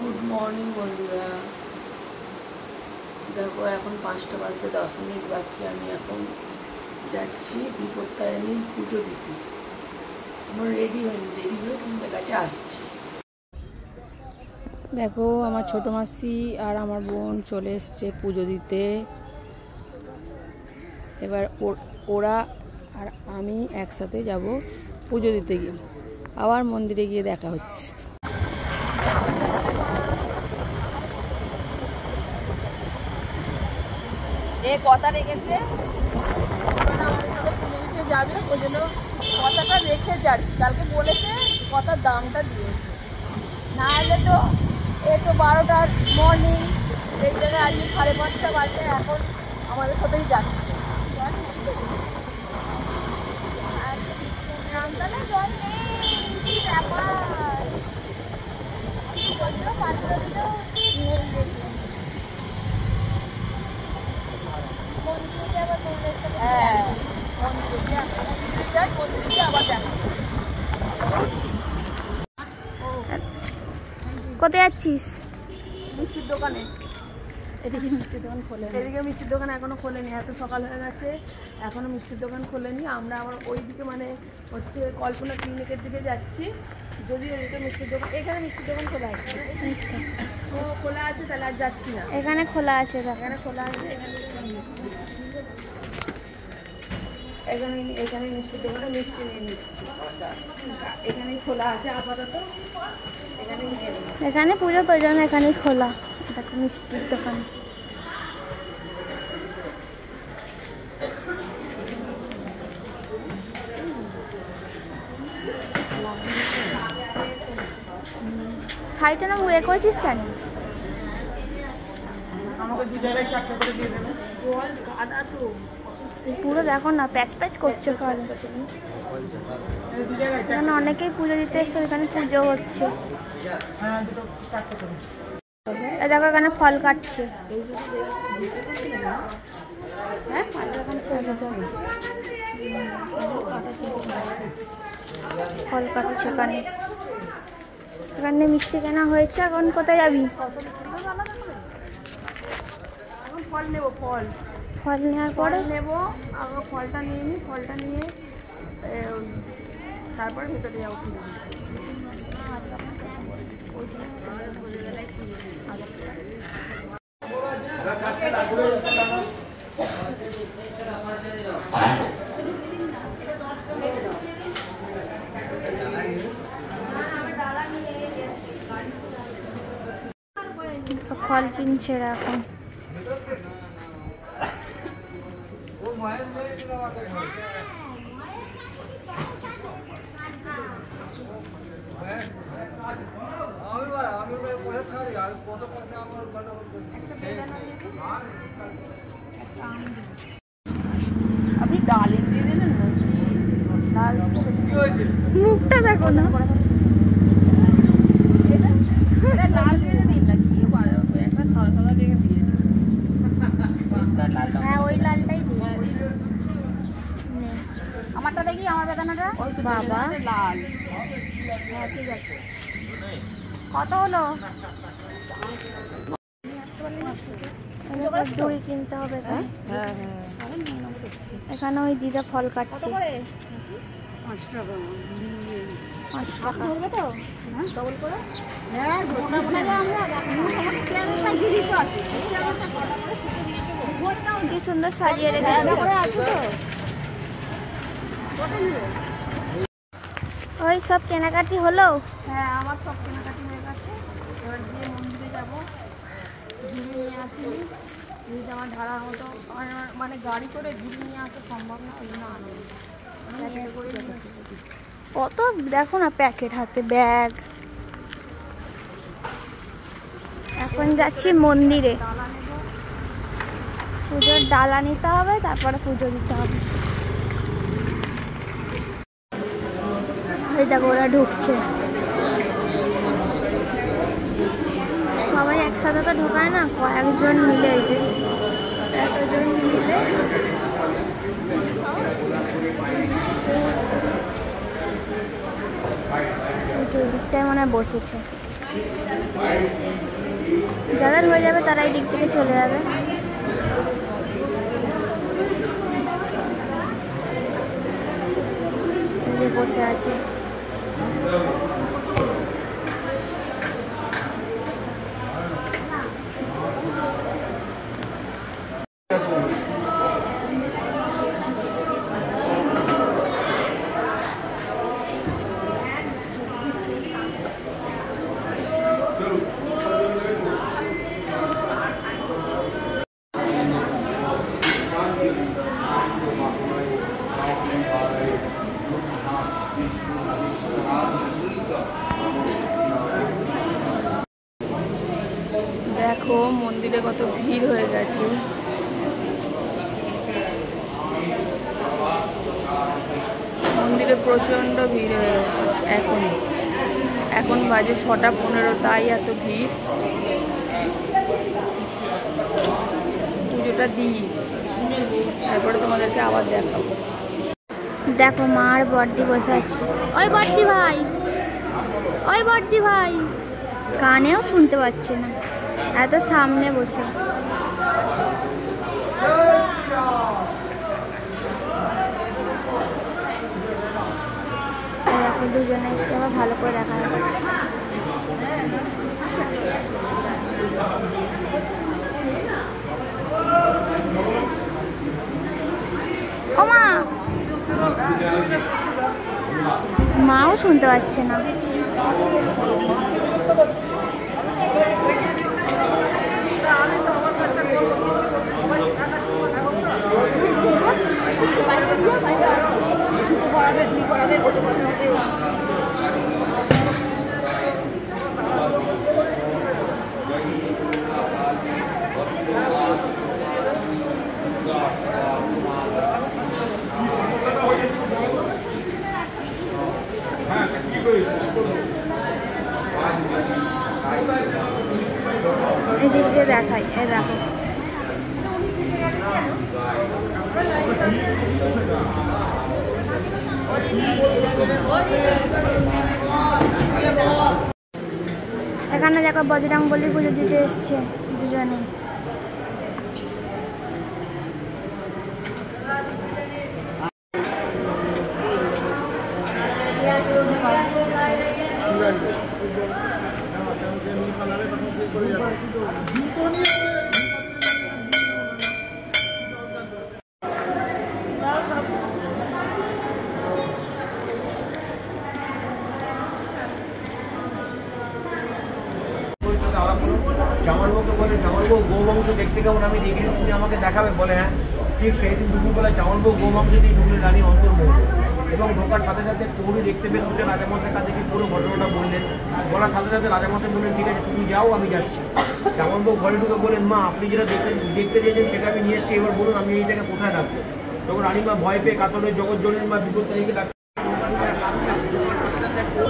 Good morning বন্ধুরা। দেখো এখন 5টা বাজতে 10 মিনিট বাকি। আমি এখন যাচ্ছি বিপত্তারিণীর পুজো দিতে। আমার রেডি হয়ে তোমাদের কাছে আসছি। দেখো আমার ছোট মাসি আর আমার বোন চলে এসছে পুজো দিতে। এবার ওরা আর আমি একসাথে যাব পুজো দিতে গিয়ে। আবার মন্দিরে গিয়ে দেখা হচ্ছে। কথা রেখেছে আমাদের সাথে পুজো দিতে যাবে, ওই জন্য কথাটা রেখে যাবি। কালকে বলেছে কথার দামটা দিয়েছে, না হলে তো এই তো 12টার মর্নিং, এই জায়গায় আজকে 5:30 বাজে, এখন আমাদের সাথেই যাচ্ছে। রামতলা জল নেই, ব্যাপার কোথায় যাচ্ছিস? মিষ্টির দোকানে। এদিকে মিষ্টির দোকান খোলেনি, এদিকে মিষ্টির দোকান এখনো খোলেনি, এত সকাল হয়ে গেছে এখনো মিষ্টির দোকান খোলেনি। আমরা আবার ওইদিকে মানে হচ্ছে কল্পনা ক্লিনিকের দিকে যাচ্ছি। যদি ওইদিকে মিষ্টির দোকান, এখানে মিষ্টির দোকান খোলা আছে, ও খোলা আছে, তাহলে আর যাচ্ছি না। এখানে খোলা আছে, এখানে খোলা আছে, এখানে মিষ্টির দোকানে মিষ্টি নিয়ে নিচ্ছি। এখানেই খোলা আছে আপাতত, এখানেই নিয়ে নিচ্ছি। এখানে পুজো তো জন্য এখানেই খোলা। দেখো মিষ্টির দোকান। শাড়িটা না এ করেছিস কেন? পুরো দেখো না প্যাচ প্যাচ করছে কাল। এখানে অনেকেই পুজো দিতে এসছে, এখানে পুজো হচ্ছে। দেখো এখানে ফল কাটছে, ফল কাটছে এখানে। এখানে মিষ্টি কেনা হয়েছে। এখন কোথায় যাবি? এখন ফল নেবো, ফল নেওয়ার পরে নেবো। আগে ফলটা নিয়ে নিই, ফলটা নিয়ে তারপরে ভেতরে যাবো। ফল কিনছে এখন। আপনি ডালিম দিয়ে দিলেন না, মুখটা দেখো না। লাল দিয়ে দিন না, কি একটা সাদা সাদা দিয়ে দিয়েছে। হ্যাঁ ওই লালটাই দিই। আমারটা দেখি, আমার বেদানাটা বাবা লাল। হ্যাঁ ঠিক আছে। কত হলো? দড়ি কিনতে হবে। হ্যাঁ এখানে ওই দিদা ফল কাটছে। 5 টাকা। 5 টাকা ধরবে তো? হ্যাঁ ডবল করে। হ্যাঁ গোটা গোটা আমরা কেমনটা গিরি তো আছে, কেমনটা গোটা করে শুকিয়ে দিয়েছে। ভরে দাও, কি সুন্দর সাজিয়ে রেখেছে। করে আছে তো কত নিবে? ওই সব কেনাকাটি হলো? হ্যাঁ আমার সব কেনাকাটি হয়ে গেছে। এবার গিয়ে মন্দিরে যাবো। ঘুরে নিয়ে আসিনি, যদি আমার ঢালা হতো, মানে গাড়ি করে ঘুরে নিয়ে আসা সম্ভব না, ওই জন্য আনি। কত দেখো না প্যাকেট হাতে, ব্যাগ। এখন যাচ্ছি মন্দিরে, পুজোর ডালা নিতে হবে, তারপরে পুজো দিতে হবে। এই দেখো ওরা ঢুকছে, সবাই একসাথে তো ঢোকায় না, কয়েকজন মিলে, এই যে এতজন মিলে দিকটায় মনে হয় বসেছে। যাদের হয়ে যাবে তারা এই দিক থেকে চলে যাবে। বসে আছে। দেখো মন্দিরে কত ভিড় হয়ে গেছে। মন্দিরে প্রচন্ড ভিড় হয়ে গেছে। এখন বাজে 6:15, তাই এত ভিড়। পুজোটা দিই, তারপরে তোমাদেরকে আবার দেখাবো। দেখো মা আর বর্দি বসে আছে। ওই বর্দি ভাই, ওই বর্দি ভাই, কানেও শুনতে পাচ্ছে না, এত সামনে বসে। দেখো দুজনে আবার ভালো করে দেখা যাচ্ছে। ও মা, মাও শুনতে পাচ্ছে না। এদিক দিয়ে দেখাই, এ দেখো এখানে দেখো বজরংবলী পুজো দিতে এসছে দুজনে। জামালবাবুকে বলে, জামালবাবু গৌবংশ দেখতে কেমন, আমি দেখিনি, তুমি আমাকে দেখাবে। বলে হ্যাঁ। ঠিক সেই দিন দুপুরবেলা জামালবাবু গৌবংশ দিয়ে ঢুকলেন রানী অন্তর্মুখ, এবং ঢোকার সাথে সাথে প্রহরী দেখতে পেয়ে সোজা রাজামশাইয়ের কাছে গিয়ে পুরো ঘটনাটা বললেন। বলার সাথে সাথে রাজামশাই বললেন ঠিক আছে তুমি যাও, আমি যাচ্ছি। জামালবাবু ঘরে ঢুকে বলেন মা আপনি যেটা দেখতে চেয়েছেন সেটা আমি নিয়ে এসেছি, এবার বলুন আমি এইটাকে কোথায় রাখবো। তখন রানীমা ভয় পেয়ে কাতরে জগৎ জননীর মা বিপদ তারিখে ডাক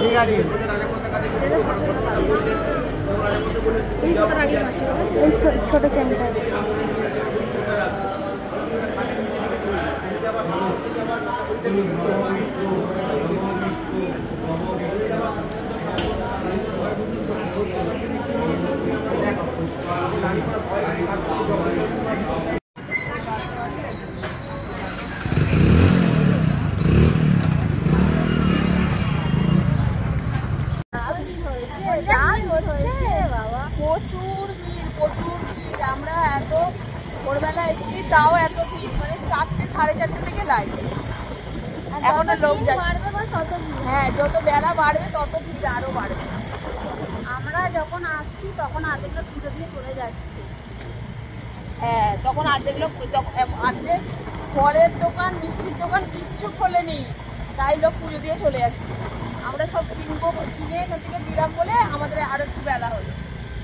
ঠিক আছে রাজামশাইয়ের কাছে বললেন। ছোট চ্যানেলটা প্রচুর ভিড়। আমরা এত ভোরবেলা এসেছি, তাও এত ভিড়, মানে 4টে 4:30 থেকে লাইন। এখনো লোক যাচ্ছে। হ্যাঁ, যত বেলা বাড়বে তত ভিড় আরো বাড়বে। আমরা যখন আসছি তখন আর্ধেক লোক পুজো দিয়ে চলে যাচ্ছে। হ্যাঁ, তখন অর্ধেক লোক, অর্ধেক ফলের দোকান, মিষ্টির দোকান কিচ্ছু খোলেনি, তাই লোক পুজো দিয়ে চলে যাচ্ছে। আমরা সব কিনে এখান থেকে দিলাম বলে আমাদের আরো একটু বেলা হলো।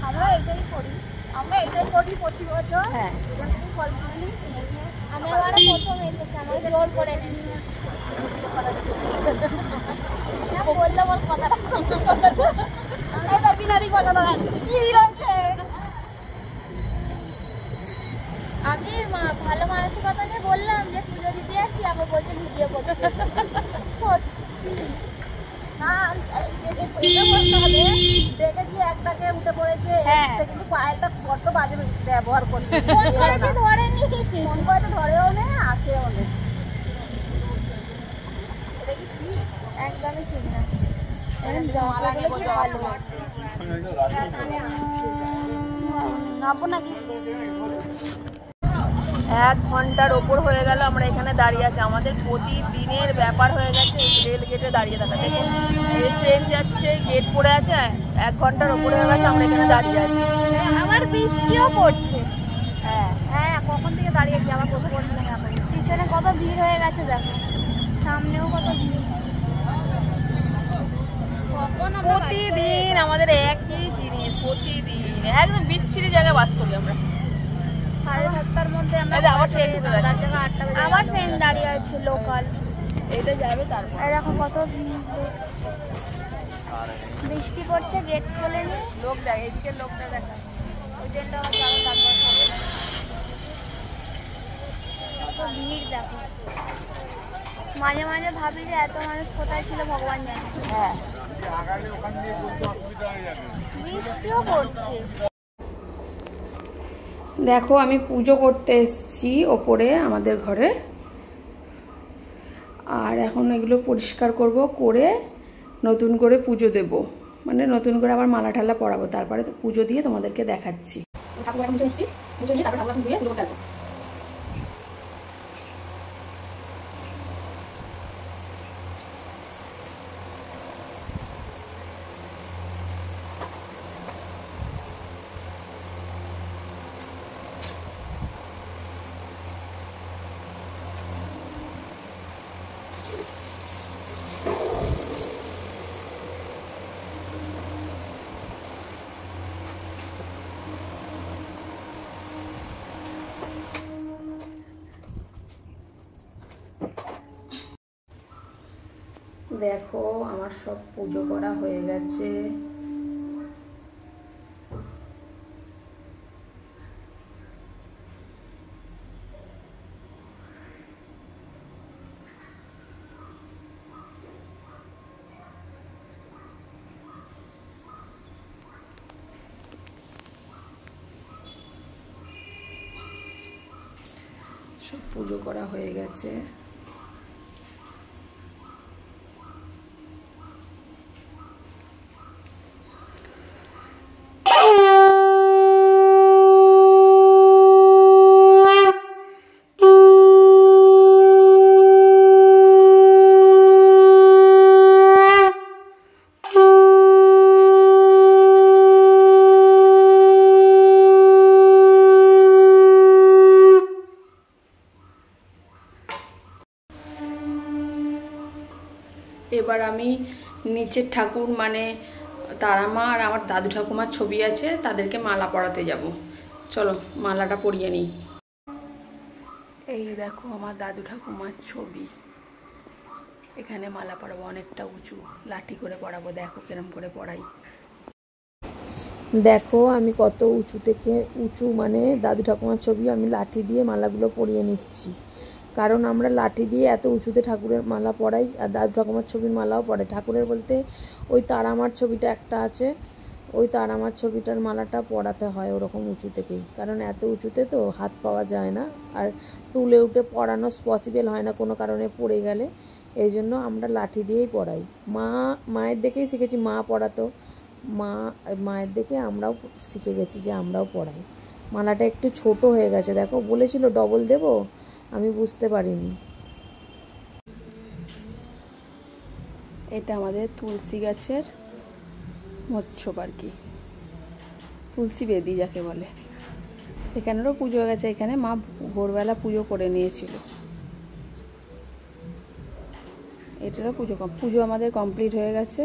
আমরা এটাই করি প্রতি বছর। হ্যাঁ, ফল কিনি, আমি আবার প্রথম এসেছি, আমার জোর করে নিয়ে বললাম ওর কথাটা শুনতে কি রয়েছে। আমি ভালো মানসিকতা নিয়ে বললাম যে পুজো দিতে যাচ্ছি, আমার বলছে ভিডিও করতে। সত্যি না, এটা করতে হবে, দেখে গিয়ে একটাকে উঠে পড়েছে হ্যাঁ। এসছে, কিন্তু পায়েলটা বড্ড বাজে ব্যবহার করছে। ফোন করেছি ধরেনি। ফোন করে তো ধরেও নেই, আসেও নেই। এটা কি ঠিক? একদমই ঠিক না। মালা নেবো জল। নাবো নাকি? 1 ঘন্টার ওপর হয়ে গেল আমরা এখানে দাঁড়িয়ে আছি। আমাদের প্রতিদিনের ব্যাপার হয়ে গেছে এই রেল গেটে দাঁড়িয়ে থাকা। দেখুন এই ট্রেন যাচ্ছে, গেট পড়ে আছে, 1 ঘন্টার ওপর হয়ে গেছে আমরা এখানে দাঁড়িয়ে আছি। আমার বৃষ্টিও পড়ছে। হ্যাঁ হ্যাঁ, কখন থেকে দাঁড়িয়েছি, আবার বসে পড়ছিলাম এখন। পিছনে কত ভিড় হয়ে গেছে দেখো, সামনেও কত ভিড়। প্রতিদিন আমাদের একই জিনিস, প্রতিদিন একদম বিচ্ছিরি জায়গায় বাস করি আমরা। 7:30টার মধ্যে আমরা এই যে আবার ট্রেন ঢুকে গেছে। তার জায়গায় 8টা বেজে আবার ট্রেন দাঁড়িয়ে আছে লোকাল। এটা যাবে তারপর। এরকম কত ভিড়। বৃষ্টি পড়ছে, গেট খোলেনি। লোক দেখ, এদিকে লোকটা দেখা। ওই ট্রেনটা আবার চালু তারপর হবে। কত ভিড় দেখো। মাঝে মাঝে ভাবি যে এত মানুষ কোথায় ছিল ভগবান জানে। হ্যাঁ বৃষ্টিও পড়ছে। দেখো আমি পুজো করতে এসেছি ওপরে আমাদের ঘরে, আর এখন এগুলো পরিষ্কার করব, করে নতুন করে পুজো দেব, মানে নতুন করে আবার মালা ঠালা পরাবো, তারপরে তো পুজো দিয়ে তোমাদেরকে দেখাচ্ছি। ঠাকুর এখন মুছে মুছে নিয়ে তারপর ঠাকুর এখন ধুয়ে পুজো করতে আসবো। দেখো আমার সব পুজো করা হয়ে গেছে। সব পুজো করা হয়ে গেছে। এবার আমি নিচের ঠাকুর মানে তারামা আর আমার দাদু ঠাকুমার ছবি আছে, তাদেরকে মালা পরাতে যাব। চলো মালাটা পরিয়ে নিই। এই দেখো আমার দাদু ঠাকুমার ছবি, এখানে মালা পরাবো, অনেকটা উঁচু লাঠি করে পরাবো। দেখো কিরম করে পরাই, দেখো আমি কত উঁচু থেকে উঁচু, মানে দাদু ঠাকুমার ছবি আমি লাঠি দিয়ে মালাগুলো পরিয়ে নিচ্ছি, কারণ আমরা লাঠি দিয়ে এত উঁচুতে ঠাকুরের মালা পরাই, আর দাদু ঠাকুমার ছবির মালাও পরে। ঠাকুরের বলতে ওই তারামার ছবিটা একটা আছে, ওই তারামার ছবিটার মালাটা পরাতে হয় ওরকম উঁচু থেকেই, কারণ এত উঁচুতে তো হাত পাওয়া যায় না, আর টুলে উঠে পরানো পসিবল হয় না কোনো কারণে পড়ে গেলে, এই জন্য আমরা লাঠি দিয়েই পরাই। মায়ের দেখেই শিখেছি, মা পরাতো, মায়ের দেখে আমরাও শিখে গেছি যে আমরাও পরাই। মালাটা একটু ছোট হয়ে গেছে, দেখো বলেছিল ডবল দেব, আমি বুঝতে পারিনি। এটা আমাদের তুলসী গাছের মোচ্ছব আর কি, তুলসী বেদি যাকে বলে। এখানেরও পুজো হয়ে গেছে, এখানে মা ভোরবেলা পুজো করে নিয়েছিল। এটারও পুজো আমাদের কমপ্লিট হয়ে গেছে।